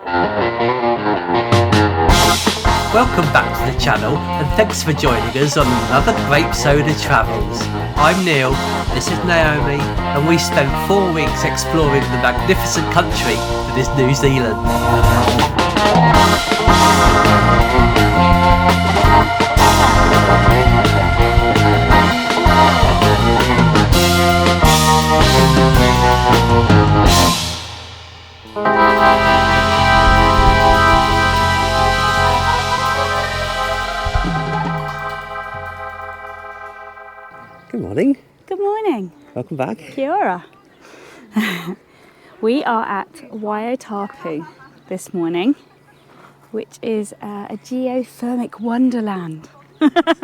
Welcome back to the channel and thanks for joining us on another Grape Soda Travels. I'm Neil, this is Naomi, and we spent 4 weeks exploring the magnificent country that is New Zealand. Good morning. Good morning. Welcome back. Kia ora. We are at Waiotapu this morning, which is a geothermic wonderland,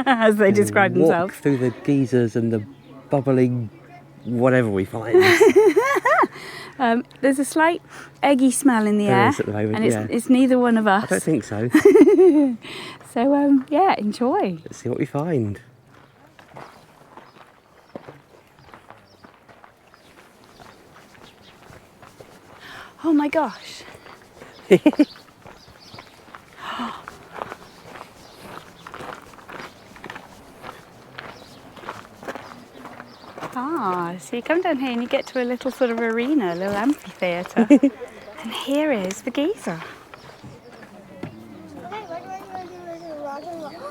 as they describe themselves. Walk through the geysers and the bubbling whatever we find. There's a slight eggy smell in the air, At the moment, and it's neither one of us. I don't think so. So yeah, enjoy. Let's see what we find. Oh my gosh. So you come down here and you get to a little sort of arena, a little amphitheatre. And here is the geyser.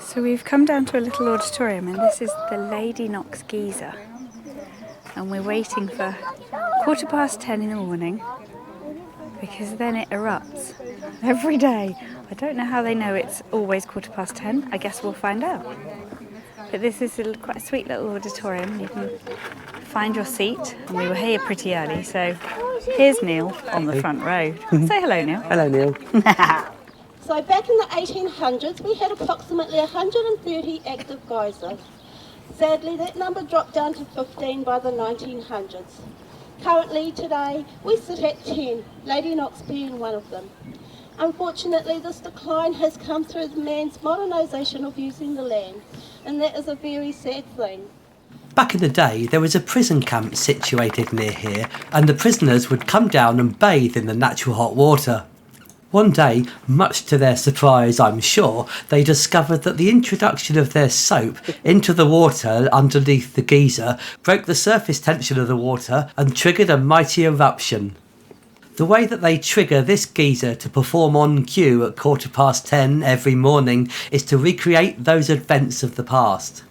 So we've come down to a little auditorium, and this is the Lady Knox Geyser. And we're waiting for 10:15 in the morning, because then it erupts every day. I don't know how they know it's always 10:15. I guess we'll find out. But this is quite a sweet little auditorium. You can find your seat, and we were here pretty early, so here's Neil on the front row. Say hello, Neil. Hello, Neil. So back in the 1800s, we had approximately 130 active geysers. Sadly, that number dropped down to 15 by the 1900s. Currently, today, we sit at 10, Lady Knox being one of them. Unfortunately, this decline has come through the man's modernisation of using the land, and that is a very sad thing. Back in the day, there was a prison camp situated near here, and the prisoners would come down and bathe in the natural hot water. One day, much to their surprise I'm sure, they discovered that the introduction of their soap into the water underneath the geyser broke the surface tension of the water and triggered a mighty eruption. The way that they trigger this geyser to perform on cue at 10:15 every morning is to recreate those events of the past.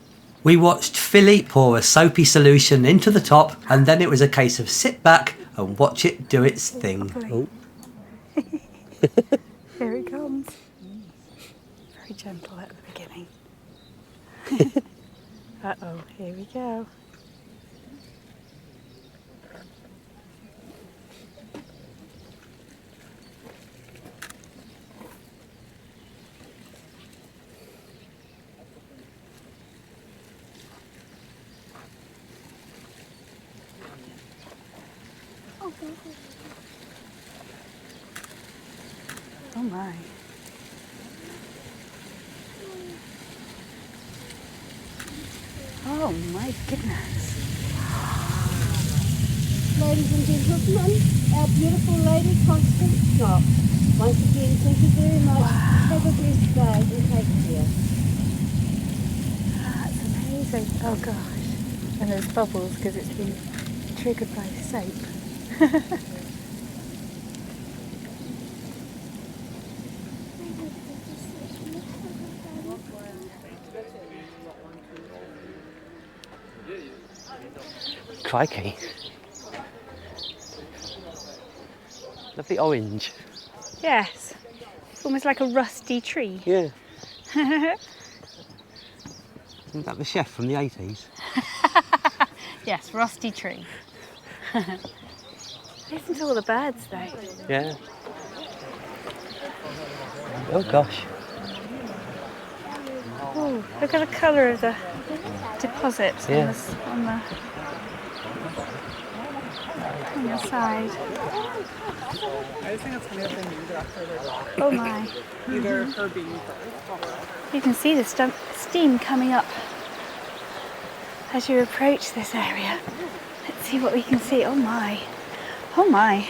We watched Philippe pour a soapy solution into the top, and then it was a case of sit back and watch it do its thing. Oh. Here it comes. Very gentle at the beginning. Uh-oh, here we go. Oh my. Oh my goodness. Ladies and gentlemen, our beautiful Lady Constance Knox. Once again, thank you very much. Have a blessed day and take care. That's amazing. Oh gosh. And there's bubbles because it's been triggered by soap. Crikey. Lovely orange. Yes. It's almost like a rusty tree. Yeah. Isn't that the chef from the 80s? Yes, rusty tree. Listen to all the birds though. Yeah. Oh gosh. Oh, look at the colour of the deposits Yeah. on the side. I just think it's going to have been named after their daughter. Oh my. Either her being first. You can see the steam coming up as you approach this area. Let's see what we can see. Oh my. Oh my.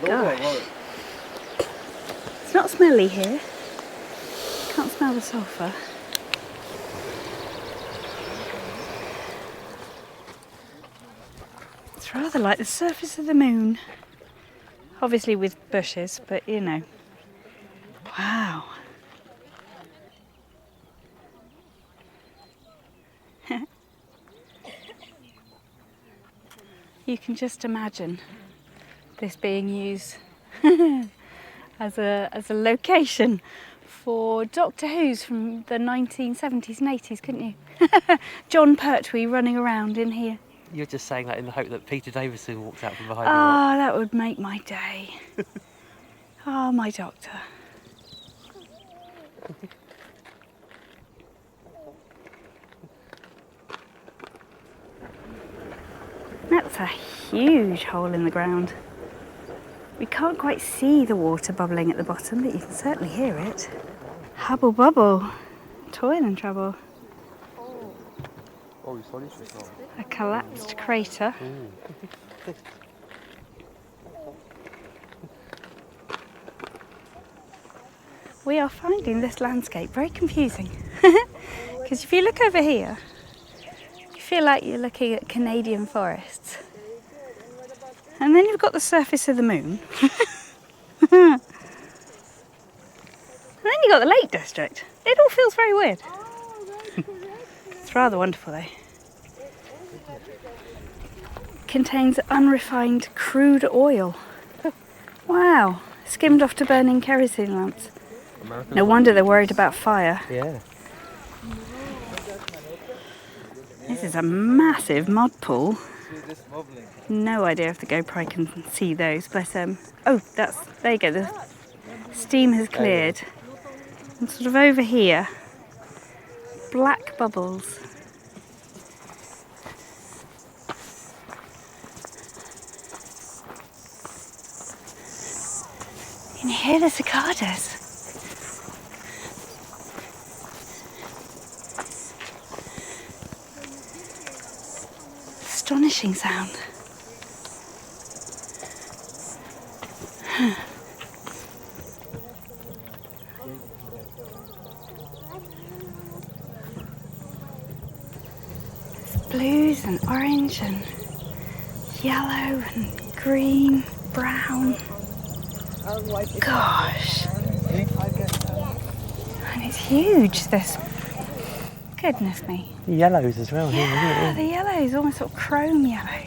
Gosh. It's not smelly here. Can't smell the sulphur. It's rather like the surface of the moon. Obviously with bushes, but you know. Wow. You can just imagine this being used as a location for Doctor Who's from the 1970s and 80s, couldn't you? John Pertwee running around in here. You're just saying that in the hope that Peter Davison walks out from behind Oh, that would make my day. Oh, my doctor. That's a huge hole in the ground. We can't quite see the water bubbling at the bottom, but you can certainly hear it. Hubble bubble. Toiling trouble. A collapsed crater. We are finding this landscape very confusing. Because if you look over here, you feel like you're looking at Canadian forests. And then you've got the surface of the moon. And then you've got the Lake District. It all feels very weird. It's rather wonderful though. Contains unrefined crude oil. Wow, skimmed off to burning kerosene lamps. No wonder they're worried about fire. Yeah. This is a massive mud pool. No idea if the GoPro can see those, bless them. Oh, there you go, the steam has cleared. And sort of over here, black bubbles. You can hear the cicadas. Astonishing sound. There's blues and orange and yellow and green, brown. Gosh. And it's huge, this. Goodness me. Yellows as well. Yeah, the yellow is almost sort of chrome yellow.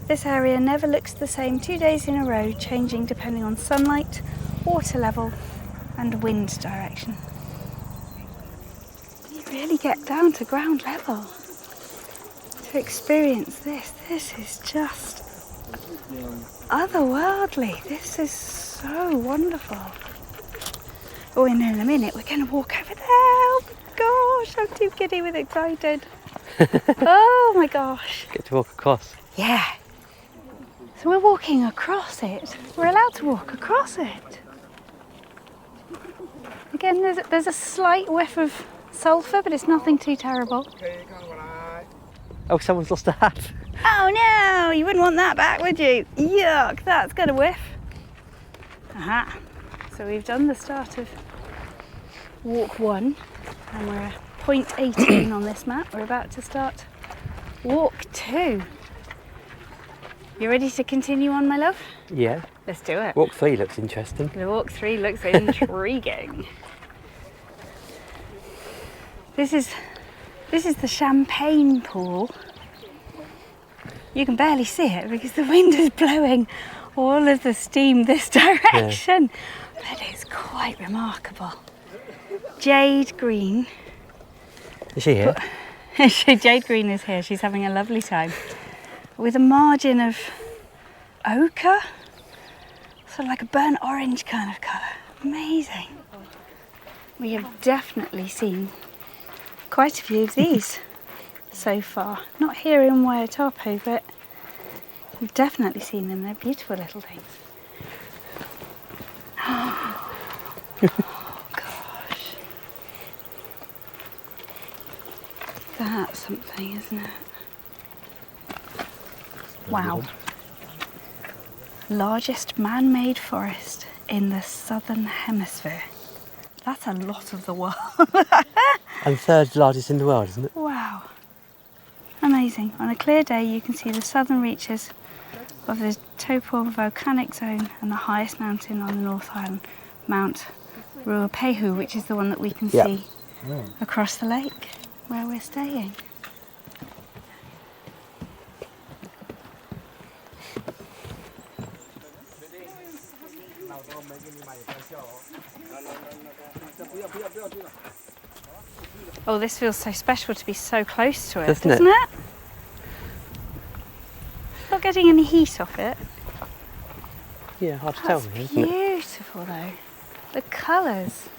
This area never looks the same 2 days in a row, changing depending on sunlight, water level and wind direction. You really get down to ground level to experience this. This is just otherworldly. This is so wonderful. Oh, and in a minute we're going to walk over there. Oh gosh, I'm too giddy with excited. Oh my gosh. Get to walk across. Yeah. So we're walking across it. We're allowed to walk across it. Again, there's a slight whiff of sulphur, but it's nothing too terrible. Oh, someone's lost a hat. Oh no, you wouldn't want that back, would you? Yuck, that's got a whiff. Aha. So we've done the start of walk 1, and we're at point 18 on this map. We're about to start walk 2. You ready to continue on, my love? Yeah. Let's do it. Walk 3 looks interesting. The walk 3 looks intriguing. This is the champagne pool. You can barely see it because the wind is blowing all of the steam this direction. Yeah. But it's quite remarkable. Jade Green. Is she here? Jade Green is here. She's having a lovely time. With a margin of ochre, sort of like a burnt orange kind of colour. Amazing. We have definitely seen quite a few of these so far. Not here in Waiotapu, but we've definitely seen them. They're beautiful little things. Oh gosh. That's something, isn't it? Wow. Largest man-made forest in the southern hemisphere. That's a lot of the world. And third largest in the world, isn't it? Wow. Amazing. On a clear day you can see the southern reaches of the Taupo volcanic zone and the highest mountain on the North Island, Mount Ruapehu, which is the one that we can see across the lake where we're staying. Oh, this feels so special to be so close to it, doesn't it? Not getting any heat off it. Yeah, hard to tell, That's isn't it? beautiful though. The colours.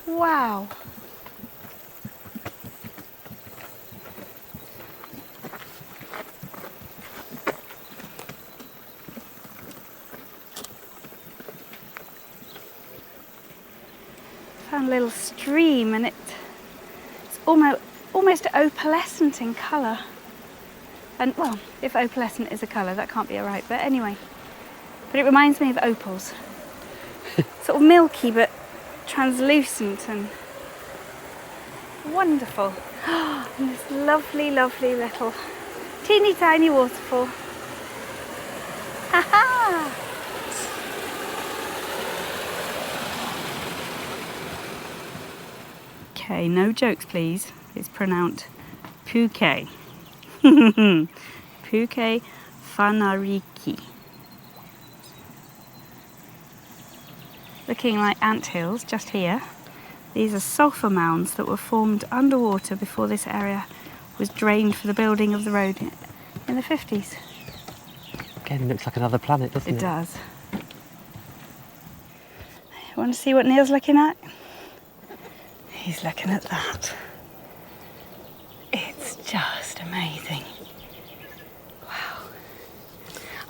Wow. Found a little stream and it's almost opalescent in colour. And well, if opalescent is a colour, that can't be right, but anyway. But it reminds me of opals. Sort of milky but translucent and wonderful. And this lovely, lovely little teeny tiny waterfall. Ha ha! Okay, no jokes please. It's pronounced Puke. Puke Whanariki. Looking like anthills just here. These are sulphur mounds that were formed underwater before this area was drained for the building of the road in the 50s. Again, looks like another planet, doesn't it? It does. Want to see what Neil's looking at? He's looking at that. It's just amazing. Wow.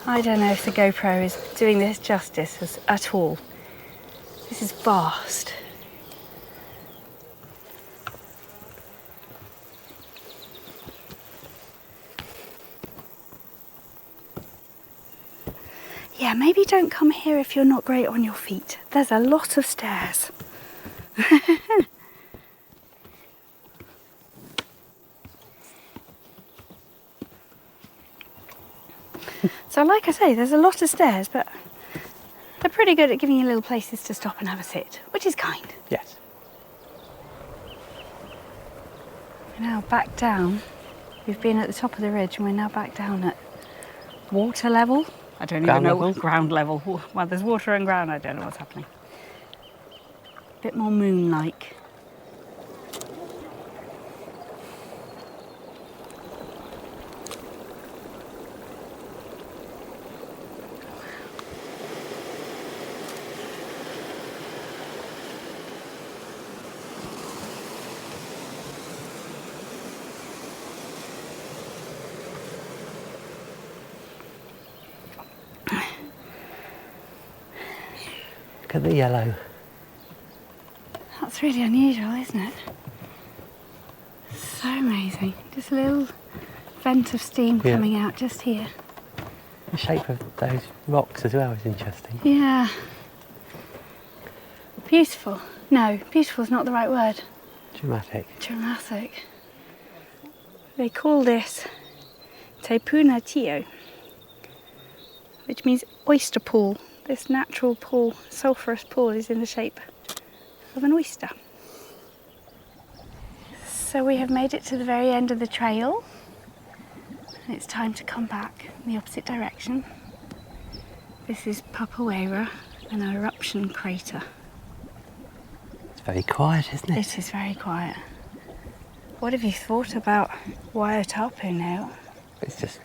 I don't know if the GoPro is doing this justice at all. This is vast. Yeah, maybe don't come here if you're not great on your feet. There's a lot of stairs. So like I say, there's a lot of stairs, but they're pretty good at giving you little places to stop and have a sit, which is kind. Yes. We're now back down. We've been at the top of the ridge and we're now back down at water level. I don't even know. Ground level. Well, there's water and ground, I don't know what's happening. A bit more moon-like. Look at the yellow. That's really unusual, isn't it? So amazing. Just a little vent of steam coming out just here. The shape of those rocks as well is interesting. Yeah. Beautiful. No, beautiful is not the right word. Dramatic. Dramatic. They call this Te Puna Tio, which means oyster pool. This natural pool, sulphurous pool, is in the shape of an oyster. So we have made it to the very end of the trail. And it's time to come back in the opposite direction. This is Papaweira, an eruption crater. It's very quiet, isn't it? It is very quiet. What have you thought about Waiotapu now? It's just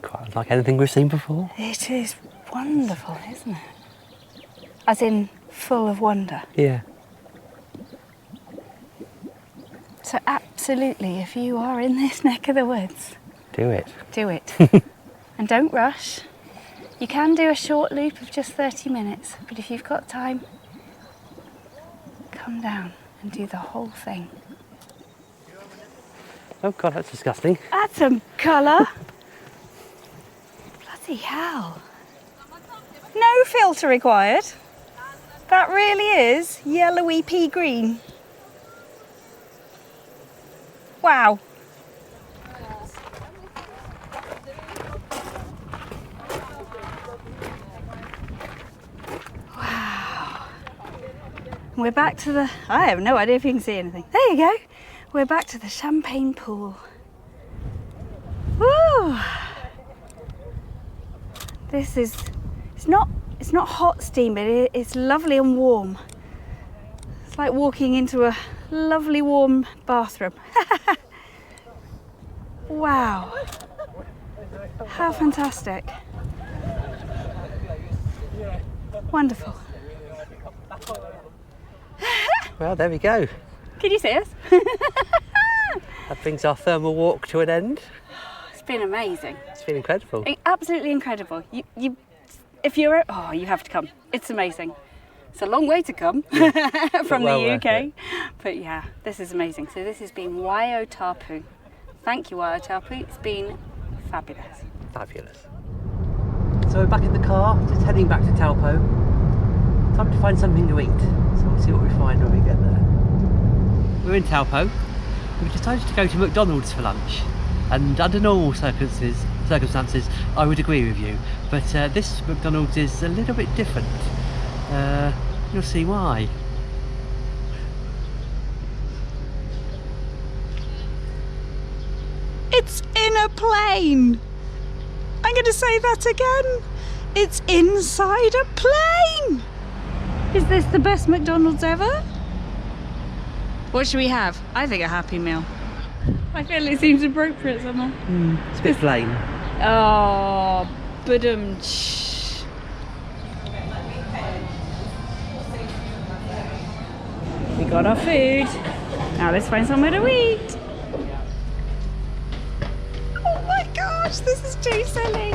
quite unlike anything we've seen before. It is wonderful, isn't it? As in, full of wonder. Yeah. So absolutely, if you are in this neck of the woods, Do it. do it. And don't rush. You can do a short loop of just 30 minutes, but if you've got time, come down and do the whole thing. Oh God, that's disgusting. That's some colour. Bloody hell. No filter required. That really is yellowy pea green. Wow. Wow. We're back to the... I have no idea if you can see anything. There you go. We're back to the champagne pool. Woo! This is... It's not hot steam, but it's lovely and warm. It's like walking into a lovely warm bathroom. Wow. How fantastic. Wonderful. Well, there we go. Can you see us? That brings our thermal walk to an end. It's been amazing. It's been incredible. Absolutely incredible. If you're... Oh, you have to come. It's amazing. It's a long way to come from the UK. But yeah, this is amazing. So this has been Wai-O-Tapu. Thank you, Waiotapu. It's been fabulous. Fabulous. So we're back in the car, just heading back to Taupo. Time to find something to eat. So we'll see what we find when we get there. We're in Taupo. We've decided to go to McDonald's for lunch. And under normal circumstances, I would agree with you. But this McDonald's is a little bit different. You'll see why. It's in a plane. I'm going to say that again. It's inside a plane. Is this the best McDonald's ever? What should we have? I think a Happy Meal. I feel it seems appropriate somehow. It's a bit plain. Oh, we got our food. Now let's find somewhere to eat. Oh my gosh, this is too silly.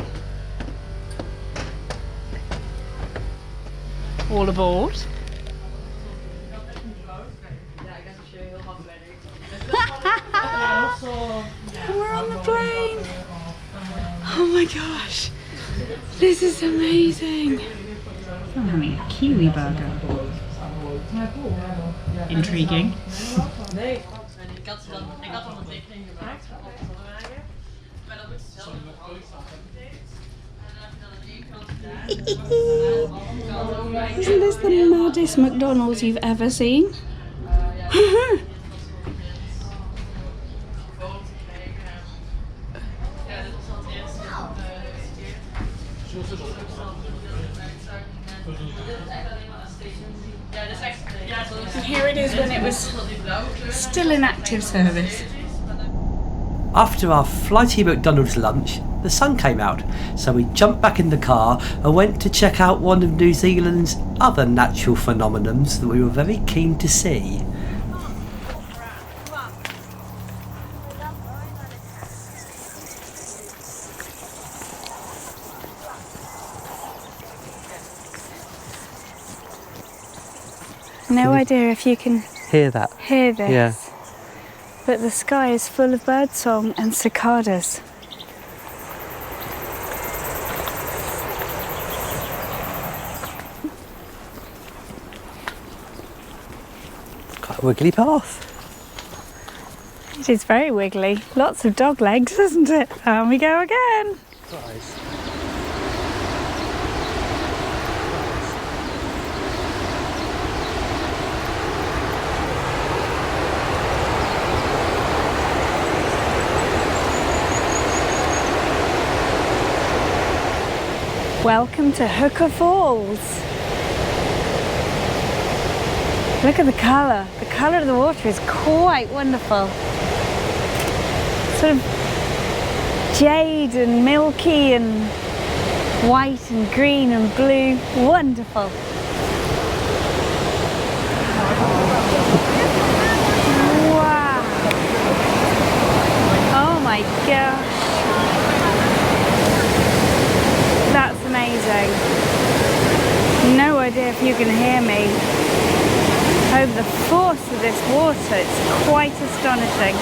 All aboard. We're on the plane. Oh my gosh, this is amazing. I'm having a kiwi burger. Intriguing. Isn't this the maddest McDonald's you've ever seen? And here it is when it was still in active service. After our flighty McDonald's lunch, the sun came out, so we jumped back in the car and went to check out one of New Zealand's other natural phenomenons that we were very keen to see. No idea if you can Hear that? hear this, Yeah. but the sky is full of birdsong and cicadas. Quite a wiggly path. It is very wiggly. Lots of dog legs, isn't it? And we go again. Nice. Welcome to Hooker Falls. Look at the colour. The colour of the water is quite wonderful. Sort of jade and milky and white and green and blue. Wonderful. Wow. Oh my gosh. That's amazing. No idea if you can hear me. Oh, the force of this water, it's quite astonishing.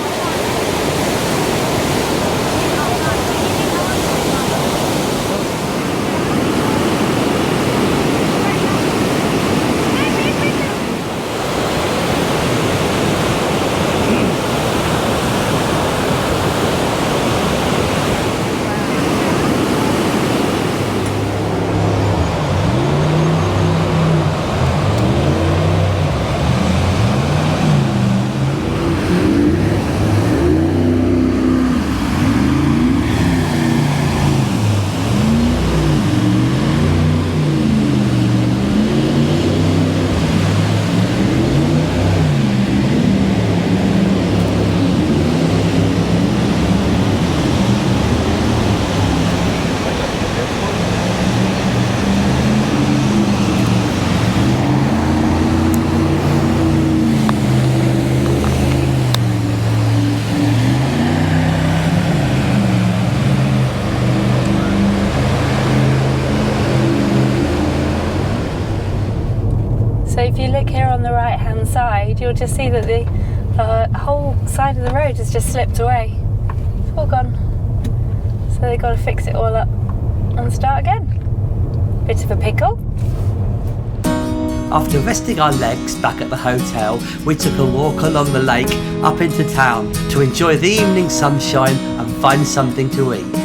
inside, you'll just see that the whole side of the road has just slipped away. It's all gone. So they've got to fix it all up and start again. Bit of a pickle. After resting our legs back at the hotel, we took a walk along the lake up into town to enjoy the evening sunshine and find something to eat.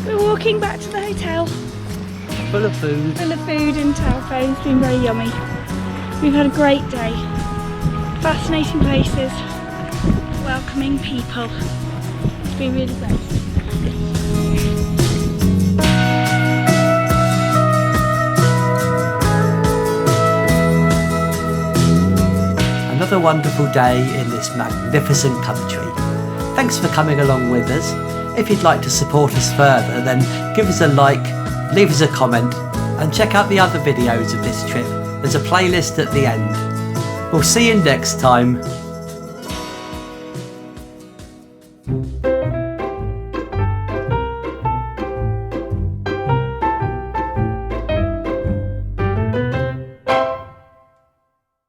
Walking back to the hotel, Full of food. full of food and Taupo. It's been very yummy. We've had a great day. Fascinating places, welcoming people. It's been really great. Another wonderful day in this magnificent country. Thanks for coming along with us. If you'd like to support us further, then give us a like, leave us a comment, and check out the other videos of this trip. There's a playlist at the end. We'll see you next time.